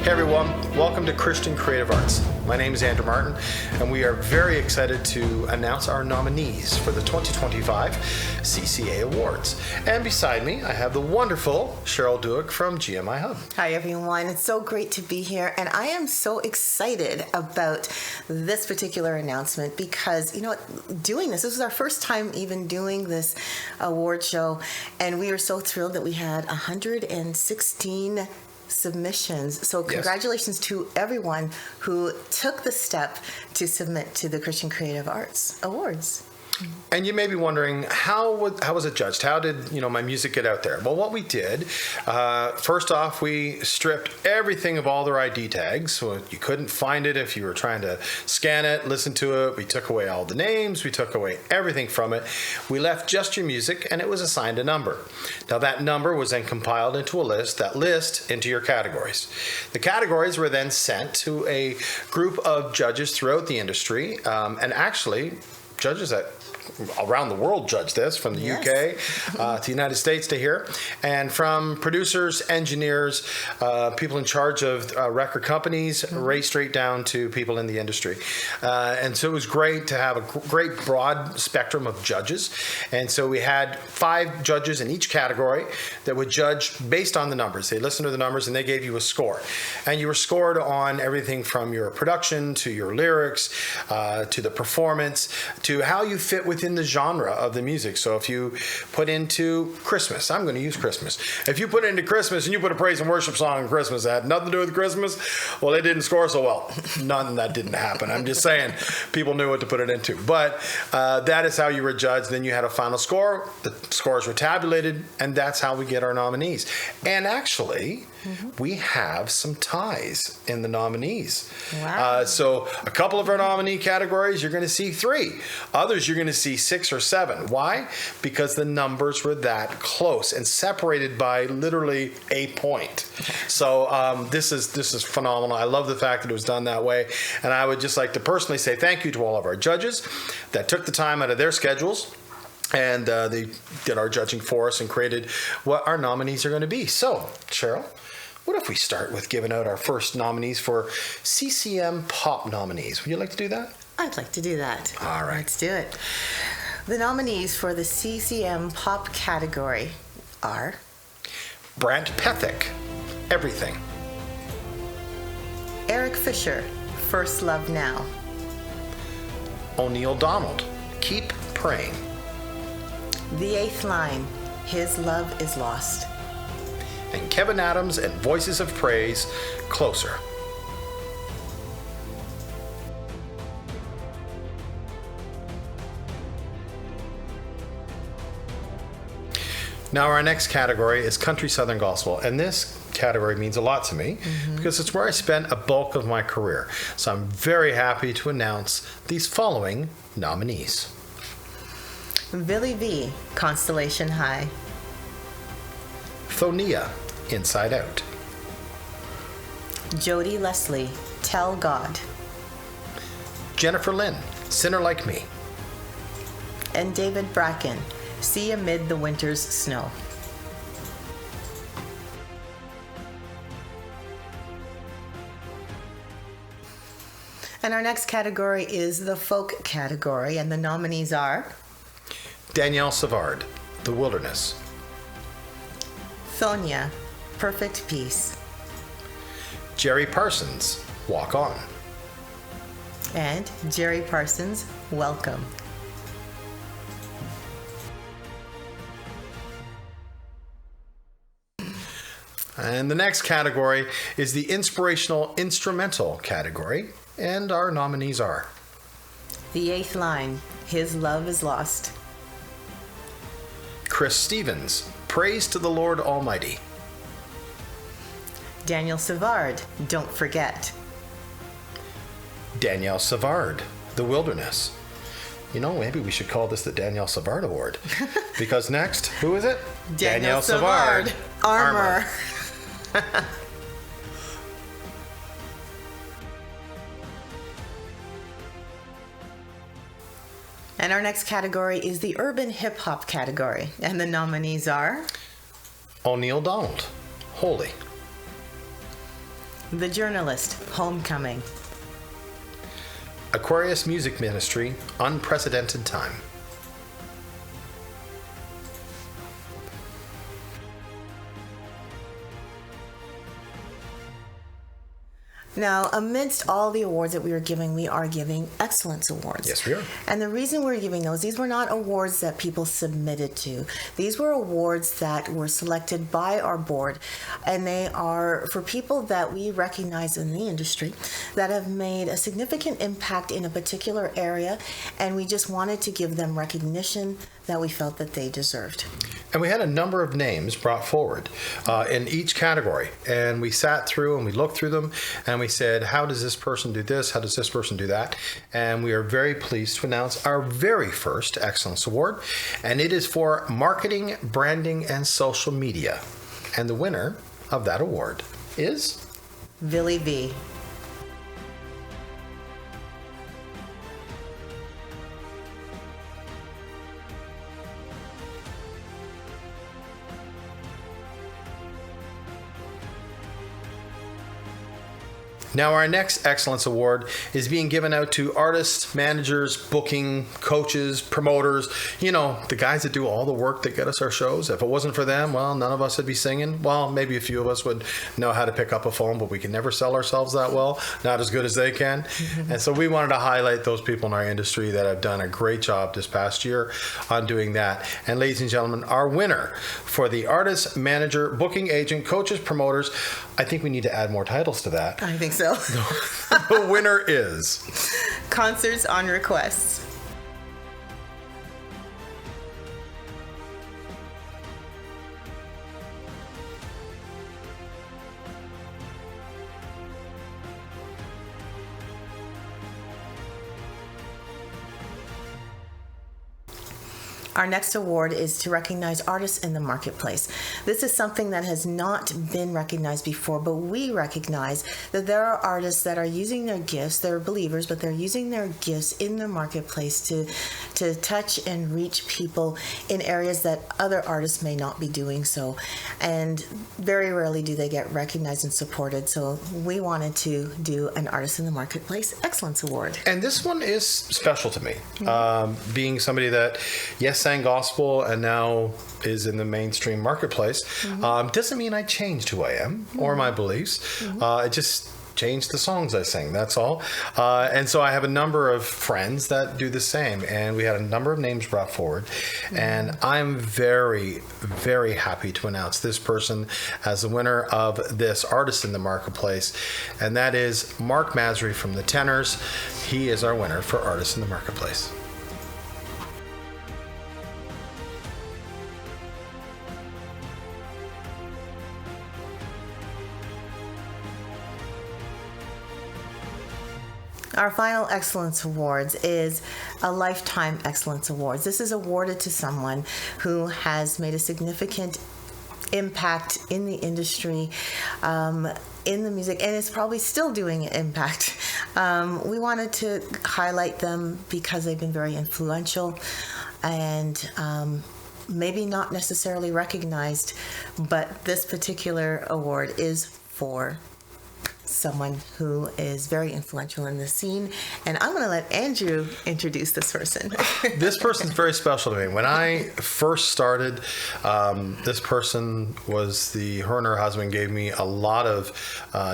Hey everyone, welcome to Christian Creative Arts. My name is Andrew Martin, and we are very excited to announce our nominees for the 2025 CCA Awards. And beside me, I have the wonderful Cheryle Dueck from GMIHub. Hi everyone, it's so great to be here, and I am so excited about this particular announcement because, you know what, this is our first time even doing this award show, and we are so thrilled that we had 116 submissions. So congratulations to everyone who took the step to submit to the Christian Creative Arts Awards. And you may be wondering, how was it judged? How did my music get out there? Well, what we did, first off, we stripped everything of all their ID tags, so you couldn't find it if you were trying to scan it, listen to it. We took away all the names. We took away everything from it. We left just your music, and it was assigned a number. Now, that number was then compiled into a list, that list into your categories. The categories were then sent to a group of judges throughout the industry, and actually, judges that around the world judge this, from the UK to the United States to here, and from producers, engineers, people in charge of record companies, right straight down to people in the industry. And so it was great to have a great broad spectrum of judges. And so we had 5 judges in each category that would judge based on the numbers. They listened to the numbers and they gave you a score. And you were scored on everything from your production to your lyrics, to the performance, to how you fit within the genre of the music. So if you put into Christmas, I'm going to use Christmas. If you put into Christmas and you put a praise and worship song in Christmas that had nothing to do with Christmas, well, it didn't score so well. None of that didn't happen. I'm just saying, people knew what to put it into. But that is how you were judged. Then you had a final score. The scores were tabulated, and that's how we get our nominees. And actually, we have some ties in the nominees. Wow. So a couple of our nominee categories, you're going to see 3. Others, you're going to see 6 or 7. Why? Because the numbers were that close and separated by literally a point. So this is phenomenal. I love the fact that it was done that way. And I would just like to personally say thank you to all of our judges that took the time out of their schedules. And they did our judging for us and created what our nominees are going to be. So, Cheryle, what if we start with giving out our first nominees for CCM Pop nominees? Would you like to do that? I'd like to do that. All right. Let's do it. The nominees for the CCM Pop category are Brant Pethick, Everything. Eric Fisher, First Love Now. O'Neill Donald, Keep Praying. The Eighth Line, His Love Is Lost. And Kevin Adams and Voices of Praise, Closer. Now our next category is Country Southern Gospel, and this category means a lot to me because it's where I spent a bulk of my career. So I'm very happy to announce these following nominees. Billy V, Constellation High. Thonia, Inside Out. Jody Leslie, Tell God. Jennifer Lynn, Sinner Like Me. And David Bracken, See Amid the Winter's Snow. And our next category is the folk category, and the nominees are Danielle Savard, The Wilderness. Thonia, Perfect Peace. Jerry Parsons, Walk On. And Jerry Parsons, Welcome. And the next category is the Inspirational Instrumental category, and our nominees are The Eighth Line, His Love Is Lost. Chris Stevens, Praise to the Lord Almighty. Daniel Savard, Don't Forget. Danielle Savard, The Wilderness. Maybe we should call this the Danielle Savard Award. Because next, who is it? Danielle Savard, Armor. And our next category is the Urban Hip Hop category. And the nominees are O'Neill Donald, Holy. The Journalist, Homecoming. Aquarius Music Ministry, Unprecedented Time. Now, amidst all the awards that we are giving Excellence Awards. Yes, we are. And the reason we're giving these were not awards that people submitted to. These were awards that were selected by our board, and they are for people that we recognize in the industry that have made a significant impact in a particular area, and we just wanted to give them recognition that we felt that they deserved. And we had a number of names brought forward in each category. And we sat through and we looked through them and we said, how does this person do this? How does this person do that? And we are very pleased to announce our very first Excellence Award. And it is for marketing, branding, and social media. And the winner of that award is Billy V. Now, our next Excellence Award is being given out to artists, managers, booking, coaches, promoters, the guys that do all the work that get us our shows. If it wasn't for them, well, none of us would be singing. Well, maybe a few of us would know how to pick up a phone, but we can never sell ourselves that well, not as good as they can. And so we wanted to highlight those people in our industry that have done a great job this past year on doing that. And ladies and gentlemen, our winner for the artist, manager, booking agent, coaches, promoters, I think we need to add more titles to that. I think so. The winner is Concerts on Request. Our next award is to recognize artists in the marketplace. This is something that has not been recognized before, but we recognize that there are artists that are using their gifts, they're believers, but they're using their gifts in the marketplace to touch and reach people in areas that other artists may not be doing so. And very rarely do they get recognized and supported. So we wanted to do an Artist in the Marketplace Excellence Award. And this one is special to me. Being somebody that, yes, sang gospel and now is in the mainstream marketplace, doesn't mean I changed who I am or my beliefs. It just changed the songs I sing, that's all. And so I have a number of friends that do the same, and we had a number of names brought forward. And I'm very, very happy to announce this person as the winner of this Artist in the Marketplace, and that is Mark Masry from the Tenors. He is our winner for Artist in the Marketplace. Our final Excellence Awards is a Lifetime Excellence Awards. This is awarded to someone who has made a significant impact in the industry, in the music, and is probably still doing an impact. We wanted to highlight them because they've been very influential and maybe not necessarily recognized, but this particular award is for someone who is very influential in the scene, and I'm going to let Andrew introduce this person. This person's very special to me. When I first started, this person was her and her husband gave me a lot of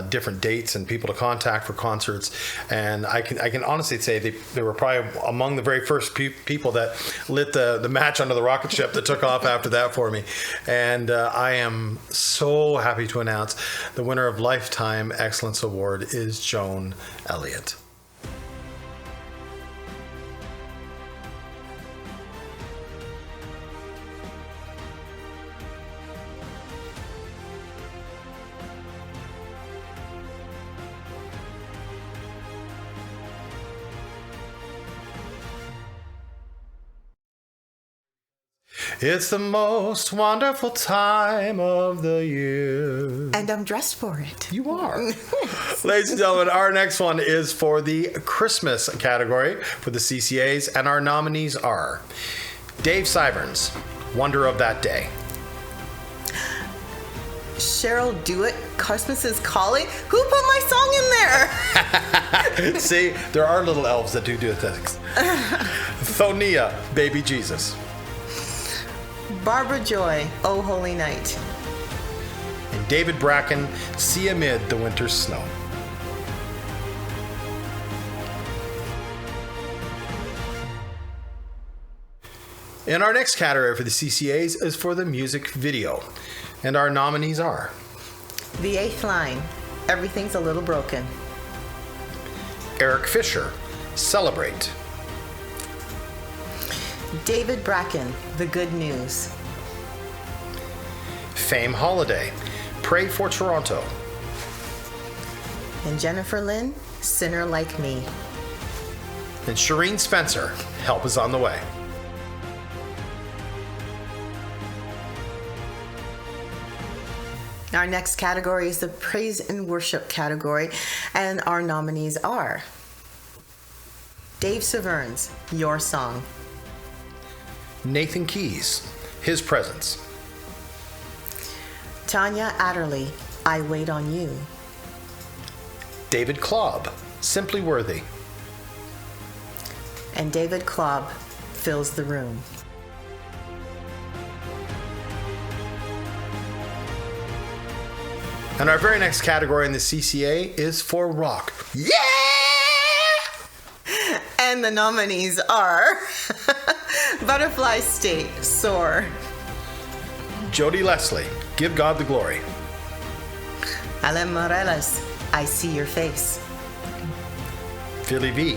different dates and people to contact for concerts, and I can honestly say they were probably among the very first people that lit the match under the rocket ship that took off after that for me. And I am so happy to announce the winner of Lifetime Excellence Award is Joan Elliott. It's the most wonderful time of the year. And I'm dressed for it. You are. Ladies and gentlemen, our next one is for the Christmas category for the CCAs, and our nominees are Dave Syverns, Wonder of That Day. Cheryle Dueck, Christmas is Calling. Who put my song in there? See, there are little elves that do things. Thonia, Baby Jesus. Barbara Joy, Oh Holy Night. And David Bracken, See Amid the Winter's Snow. And our next category for the CCAs is for the music video. And our nominees are The Eighth Line, Everything's a Little Broken. Eric Fisher, Celebrate. David Bracken, The Good News. Fame Holiday, Pray for Toronto. And Jennifer Lynn, Sinner Like Me. And Shireen Spencer, Help is on the Way. Our next category is the Praise and Worship category, and our nominees are Dave Severns, Your Song. Nathan Keys, His Presence. Tanya Adderley, I Wait on You. David Klobb, Simply Worthy. And David Klobb, Fills the Room. And our very next category in the CCA is for rock. Yeah! And the nominees are Butterfly State, Soar. Jody Leslie, Give God the Glory. Alan Morelos, I See Your Face. Philly V,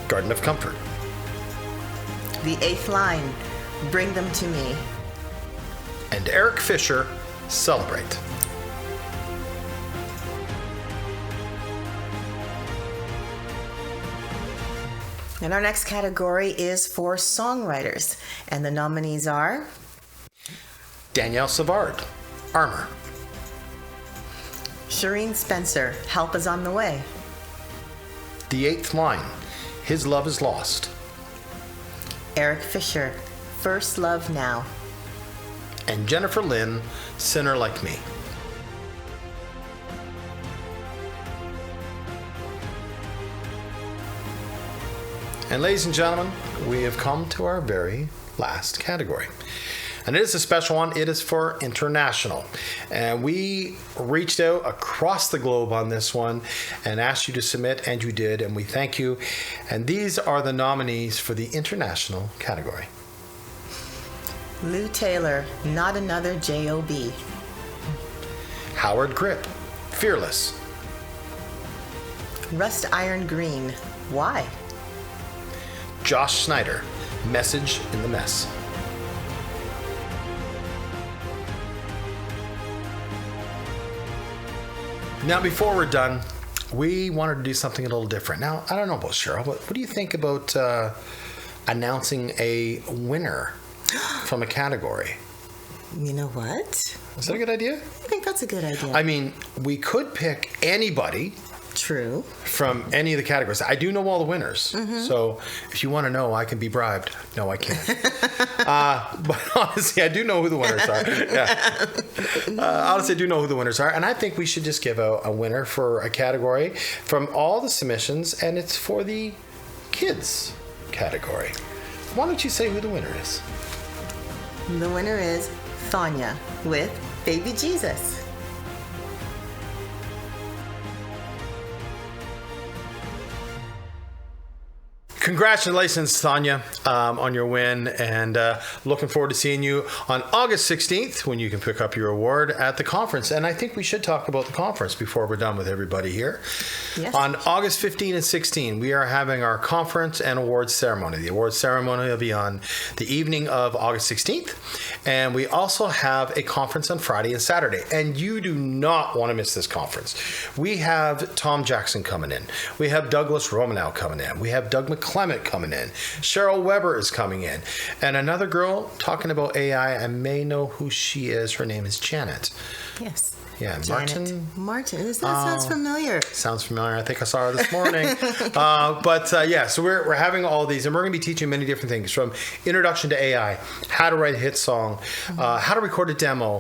Garden of Comfort. The Eighth Line, Bring Them to Me. And Eric Fisher, Celebrate. And our next category is for songwriters. And the nominees are Danielle Savard, Armor. Shireen Spencer, Help is on the Way. The Eighth Line, His Love is Lost. Eric Fisher, First Love Now. And Jennifer Lynn, Sinner Like Me. And ladies and gentlemen, we have come to our very last category. And it is a special one. It is for international. And we reached out across the globe on this one and asked you to submit, and you did, and we thank you. And these are the nominees for the international category. Lou Taylor, Not Another J.O.B. Howard Grip, Fearless. Rust Iron Green, Why? Josh Snyder, Message in the Mess. Now, before we're done, we wanted to do something a little different. Now, I don't know about Cheryle, but what do you think about announcing a winner from a category? You know what? Is that a good idea? I think that's a good idea. I mean, we could pick anybody True. from any of the categories. I do know all the winners. Mm-hmm. So if you want to know, I can be bribed. No, I can't. But honestly, I do know who the winners are. Yeah. Honestly, I do know who the winners are. And I think we should just give a winner for a category from all the submissions, and it's for the kids category. Why don't you say who the winner is? The winner is Thanya with Baby Jesus. Congratulations, Thanya, on your win, and looking forward to seeing you on August 16th when you can pick up your award at the conference. And I think we should talk about the conference before we're done with everybody here. Yes. On August 15 and 16, we are having our conference and awards ceremony. The awards ceremony will be on the evening of August 16th, and we also have a conference on Friday and Saturday. And you do not want to miss this conference. We have Tom Jackson coming in. We have Douglas Romanow coming in. We have Doug Clement coming in. Cheryl Weber is coming in. And another girl talking about AI. I may know who she is. Her name is Janet. Yes. Yeah, Janet Martin. That sounds familiar. Sounds familiar. I think I saw her this morning. So we're having all these, and we're going to be teaching many different things, from introduction to AI, how to write a hit song, how to record a demo,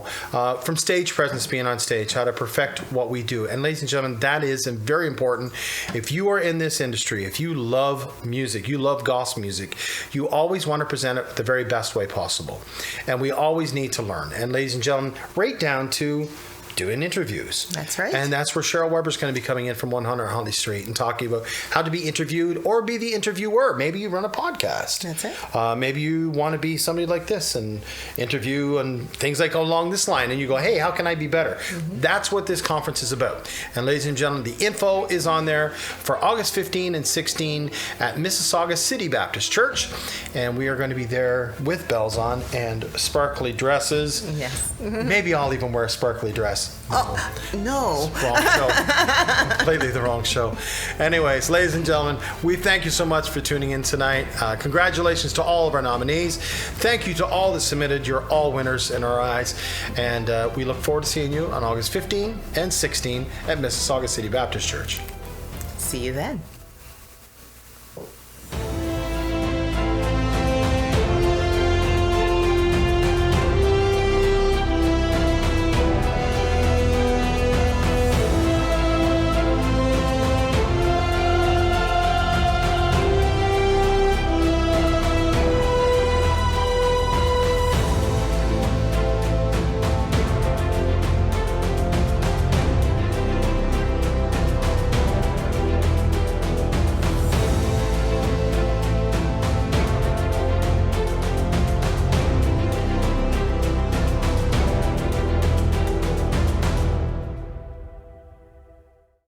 from stage presence, being on stage, how to perfect what we do. And ladies and gentlemen, that is very important. If you are in this industry, if you love music, you love gospel music, you always want to present it the very best way possible. And we always need to learn. And ladies and gentlemen, right down to doing interviews. That's right. And that's where Cheryle Weber's going to be coming in from 100 Huntley Street and talking about how to be interviewed or be the interviewer. Maybe you run a podcast. That's it. Maybe you want to be somebody like this and interview and things like along this line, and you go, hey, how can I be better? That's what this conference is about. And ladies and gentlemen, the info is on there for August 15 and 16 at Mississauga City Baptist Church. And we are going to be there with bells on and sparkly dresses. Yes. Maybe I'll even wear a sparkly dress. No. Wrong show. Completely the wrong show. Anyways, ladies and gentlemen, we thank you so much for tuning in tonight. Congratulations to all of our nominees. Thank you to all that submitted. You're all winners in our eyes. And we look forward to seeing you on August 15 and 16 at Mississauga City Baptist Church. See you then.